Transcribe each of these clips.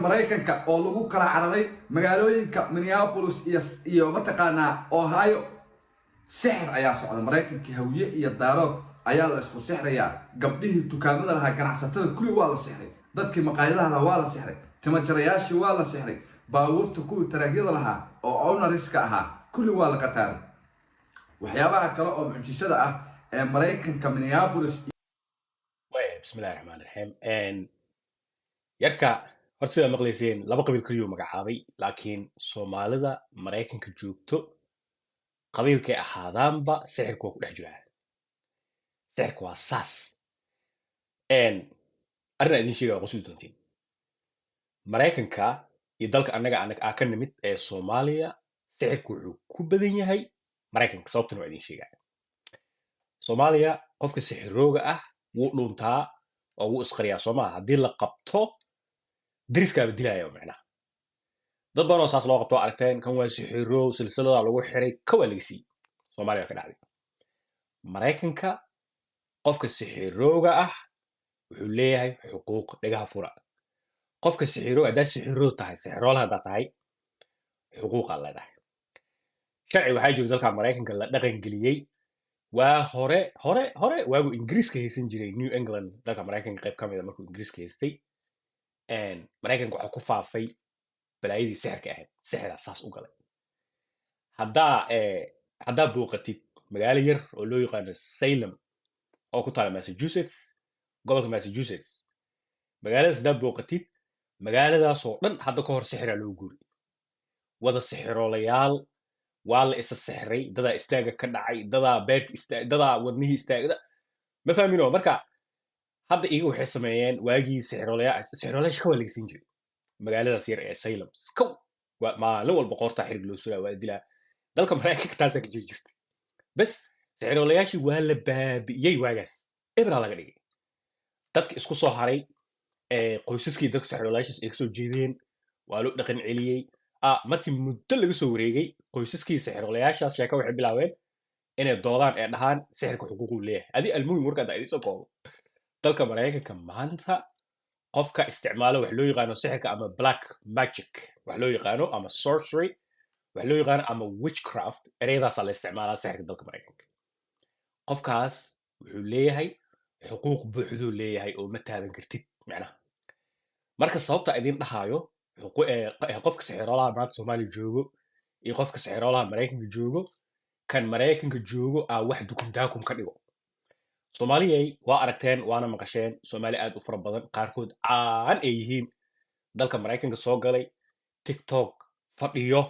maraykanka oo lagu kala cararay magaalooyinka Minneapolis iyo mataqaanaa Ohio sixir ayaa socda maraykanka hawiye iyo daarood ayaa la isku sixrayaa gabdhihii dukaamada lahaa ganacsatada kulli waa la sixray dadkii maqaayadaha lahaa waa la sixray timajarayaashii waa la sixray baabuurta kuwii taraagyada lahaa oo ownariska ahaa kulli waa la qataaray waxyaabaha kale oo mucjisada ah ee maraykanka Minneapolis bismillahi raxmaani raxiim yarka horta sidaa maqlayseen laba qabiil keliyuu magacaabay laakiin soomaalida maraykanka joogto qabiilkay ahaadaanba sixirka waa ku dhex jiraa sixirka waa saas arrinaa idiin sheegaya qosli doontiin maraykanka iyo dalka annaga aa ka nimid ee soomaaliya sixirka wuxuu ku badan yahay maraykanka sababtana waa idiin sheegaya soomaaliya qofka sixirooga ah wuu dhuntaa oo wuu isqariyaa soomaa haddii la qabto deriskaaba dilaya macnaha dad badan oo saas loo qabto aragteen kan waa sixiroow silsilada lagu xiray kawaa laga siiyey soomaaliya ka dhacday maraykanka qofka sixirooga ah wuxuu leeyahay xuquuq dhagaha fura qofka sixiroo haddaad sixiroo tahay sixiroolaha haddaad tahay xuquuqaad leedahay sharci waxaa jira dalka maraykanka la dhaqan geliyey waa hore waagu ingiriiska haysan jiray new england dalka maraykanka qayb ka mida markuu ingiriiska haystay maraykanka waxaa ku faafay balaayadii sixirka ahayd sixiraa saas u galay haddaa booqatid magaalo yar oo loo yaqaano salem oo ku taala massachusetts gobolka massachusetts magaaladaas haddaa booqatid magaaladaasoo dhan hadda ka hor sixiraa loo guuri wada sixiroolayaal waa la isa sixray dadaa istaaga ka dhacay dadaa beerka dadaa wadnihii istaagda ma fahmino marka hadda iyaga waxay sameeyeen waagii sixiroolayaasha kawaa laga siin jiray magaaladaas yar ee salem kow maalin walba qoortaa xirig loo suraa waa dilaa dalka maraykanka taasaa ka jiri jirtay bas sixiroolayaashii waa la baabi'iyey waagaas ebraa laga dhigay dadka isku soo haray qoysaskii dadka sixiroolayaashaas ay kasoo jeedeen waa loo dhaqan celiyey markii muddo laga soo wareegay qoysaskii sixiroolayaashaas sheeka waxay bilaabeen inay doodaan ee dhahaan sixirka xuquuquu leeyahay adi almuhim warkaada idinsoo koobo dalka maraykanka maanta qofka isticmaalo wax loo yaqaano sixirka ama black magic wax loo yaqaano ama sorcery wax loo yaqaano ama witchcraft ereyadaasaa la isticmaalaa sixirka dalka maraykanka qofkaas wuxuu leeyahay xuquuq buuxduu leeyahay oo ma taaban kartid macnaha marka sababta idin dhahaayo qofka sixiroolaha maanta soomaaliya joogo iyo qofka sixiroolaha maraykanka joogo kan maraykanka joogo wax dukundaakum ka dhigo soomaaliyay waa aragteen waana maqasheen soomaali aad u fara badan qaarkood caan ay yihiin dalka maraykanka soo galay tiktok fadhiyo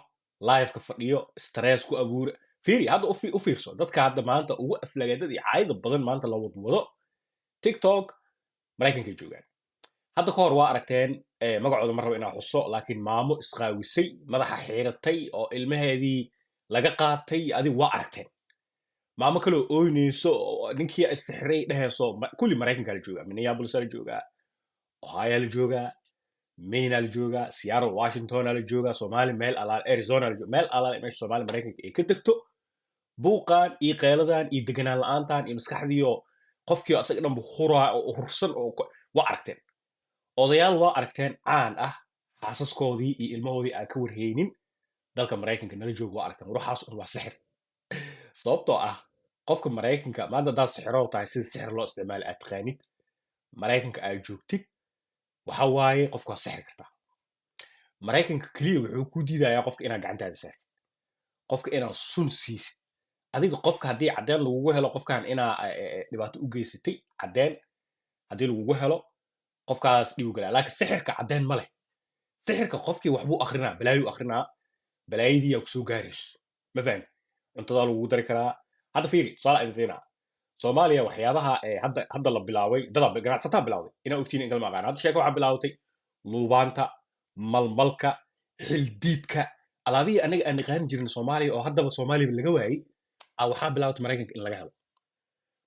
liveka fadhiyo stress ku abuura fiiri hadda u fiirso dadka hadda maanta ugu aflagaadada iyo caayda badan maanta la wadwado tiktok maraykankay joogaan hadda ka hor waa aragteen magacooda ma rabo inaa xuso laakiin maamo isqaawisay madaxa xiiratay oo ilmaheedii laga qaatay adig waa aragteen maamo kaloo ooynayso ninkii isixray dhehayso kulli maraykanka la joogaa minneapolis la joogaa ohio la joogaa maine la joogaa seattle washington la joogaa soomaali meel alaal arizona meel alaal meesha soomaali maraykanka ay ka degto buuqan iyo qeeladan iyo deganaan la-aantan iyo maskaxdiiyo qofkii asaga dhanba huraa oo hursan oo waa aragteen odayaal waa aragteen caan ah xaasaskoodii iyo ilmahoodii aan ka warhaynin dalka maraykanka nala jooga waa aragteen ruuxaas un waa sixir sababtoo ah qofka maraykanka maanta haddaad sixiroo tahay sida sixir loo isticmaala aad taqaanid maraykanka aad joogtid waxa waaye qofka waa sixir kartaa maraykanka keliya wuxuu ku diidayaa qofka inaad gacantaada saartid qofka inaad sun siisid adiga qofka haddii caddeen lagugu helo qofkan inaa dhibaato u geysatay caddeen haddii lagugu helo qofkaas dhibu galaa laakiin sixirka caddeen ma leh sixirka qofkii waxbuu akrinaa balaayu akrinaa balaayadiiyaa kusoo gaarayso ma fahmi cuntadaa lagugu dari karaa hadda fiiri tusaale idin siinaa soomaaliya waxyaabaha hadda la bilaabay dada ganacsataa bilawday inaa ogtiin in kala maqaan hadda sheeka waxaa bilaabatay luubaanta malmalka xildiidka alaabihii annaga aan naqaani jirin soomaaliya oo haddaba soomaaliya laga waayey waxaa bilaabatay maraykanka in laga helo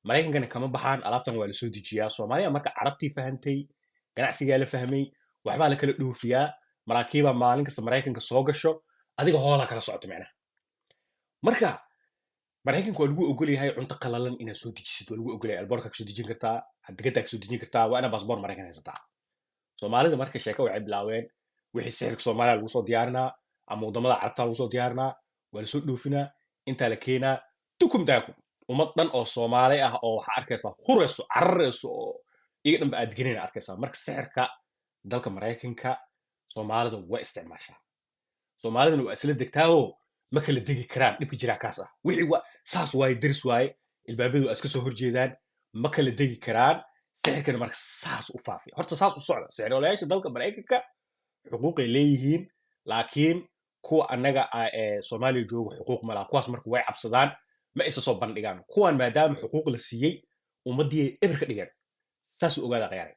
maraykankana kama baxaan alaabtan waa la soo dejiyaa soomaaliya marka carabtii fahantay ganacsigaa la fahmay waxbaa la kala dhoofiyaa maraakiibaa maalin kasta maraykanka soo gasho adiga hoolaa kala socoto macnaha marka maraykanka waa lagu ogol yahay cunto qalalan inaad soo dejisid waa lagu ogol yahay alboorka kasoo dejin kartaa degadaa kasoo dejin kartaa waa inaad baasboor maraykan haysataa soomaalida marka sheeko waxay bilaabeen wixii sixirka soomaaliya lagu soo diyaarinaa ama waddamada carabta lagu soo diyaarinaa waa lasoo dhoofinaa intaa la keenaa dukum daakum ummad dhan oo soomaali ah oo waxaa arkaysaa hurayso cararayso oo iga dhanba aad gelinayna arkaysaa marka sixirka dalka maraykanka soomaalida waa isticmaashaa soomaalidana waa isla degtaahoo ma kala degi karaan dhibka jiraa kaas ah wixii saas waaye daris waaye ilbaabadu waa iska soo horjeedaan ma kala degi karaan sixirkana marka saas u faafiya horta saas u socda sixirolayaasha dalka maraykanka xuquuqay leeyihiin laakiin kuwa annaga soomaaliya jooga xuquuq malaha kuwaas marka way cabsadaan ma isa soo bandhigaan kuwan maadaama xuquuq la siiyey ummaddii ay eber ka dhigeen saas u ogaada khayaaray